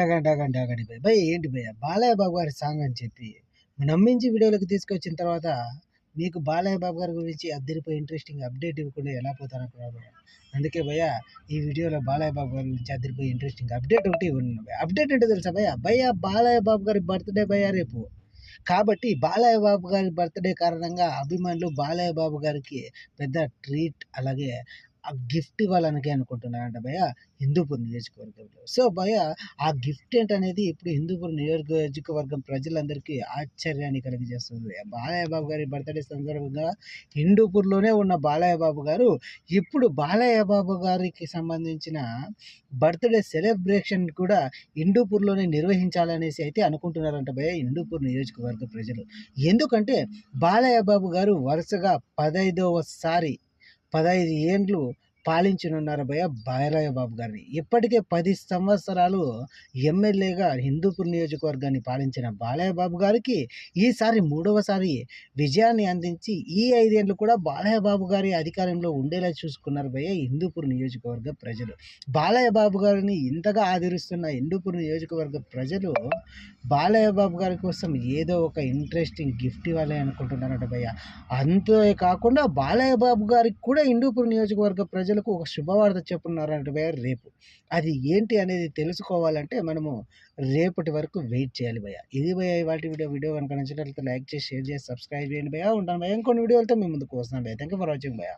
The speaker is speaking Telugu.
ఆగండి భయ్య. భయ్ ఏంటి భయ్య బాలయ్య బాబు గారి సాంగ్ అని చెప్పి నమ్మించి వీడియోలోకి తీసుకొచ్చిన తర్వాత మీకు బాలయ్య బాబు గారి గురించి అద్దరిపోయి ఇంట్రెస్టింగ్ అప్డేట్ ఇవ్వకుండా ఎలా పోతారనుకున్నారు భయ్య. అందుకే భయ్య ఈ వీడియోలో బాలయ్య బాబు గారి గురించి అద్దరిపోయి ఇంట్రెస్టింగ్ అప్డేట్ ఒకటి ఇవ్వండి భయ్య. అప్డేట్ ఏంటో తెలుసా భయ్య? భయ్య బాలయ్య బాబు గారి బర్త్డే భయ్య రేపు. కాబట్టి బాలయ్య బాబు గారి బర్త్డే కారణంగా అభిమానులు బాలయ్య బాబు గారికి పెద్ద ట్రీట్ అలాగే ఆ గిఫ్ట్ ఇవ్వాలని అనుకుంటున్నారంట భయ్య హిందూపూర్ నియోజకవర్గంలో. సో భయ్య ఆ గిఫ్ట్ ఏంటనేది ఇప్పుడు హిందూపూర్ నియోజకవర్గం ప్రజలందరికీ ఆశ్చర్యాన్ని కలిగజేస్తుంది భయ్య. బాలయ్య బాబు గారి బర్త్డే సందర్భంగా హిందూపూర్లోనే ఉన్న బాలయ్య బాబు గారు ఇప్పుడు బాలయ్య బాబు గారికి సంబంధించిన బర్త్డే సెలబ్రేషన్ కూడా హిందూపూర్లోనే నిర్వహించాలనేసి అయితే అనుకుంటున్నారంట భయ్య హిందూపూర్ నియోజకవర్గ ప్రజలు. ఎందుకంటే బాలయ్య బాబు గారు వరుసగా 15 ఏండ్లు పాలించనున్నారు భయ్య బాలయ్య బాబు గారిని. ఇప్పటికే 10 సంవత్సరాలు ఎమ్మెల్యేగా హిందూపూర్ నియోజకవర్గాన్ని పాలించిన బాలయ్య బాబు గారికి ఈసారి 3వసారి విజయాన్ని అందించి ఈ 5 ఏళ్ళు కూడా బాలయ్య బాబు గారి అధికారంలో ఉండేలా చూసుకున్నారు భయ్య హిందూపూర్ నియోజకవర్గ ప్రజలు. బాలయ్య బాబు గారిని ఇంతగా ఆదరిస్తున్న హిందూపూర్ నియోజకవర్గ ప్రజలు బాలయ్య బాబు గారి కోసం ఏదో ఒక ఇంట్రెస్టింగ్ గిఫ్ట్ ఇవ్వాలి అనుకుంటున్నారట భయ్య. అంతేకాకుండా బాలయ్య బాబు గారికి కూడా హిందూపూర్ నియోజకవర్గ ప్రజలకు ఒక శుభవార్త చెప్పున్నారంట భయ్య రేపు. అది ఏంటి అనేది తెలుసుకోవాలంటే మనము రేపటి వరకు వెయిట్ చేయాలి భయ్య. ఇది భయ్య ఇవాల్టి వీడియో కనుక నచ్చినట్లయితే లైక్ చేసి షేర్ చేసి సబ్స్క్రైబ్ చేయండి భయ్య. ఉంటాను భయ్య. ఇంకొన్ని వీడియోలతో మీ ముందుకు వస్తున్నాను భయ్య. థ్యాంక్ యూ ఫర్ వాచింగ్ భయ్య.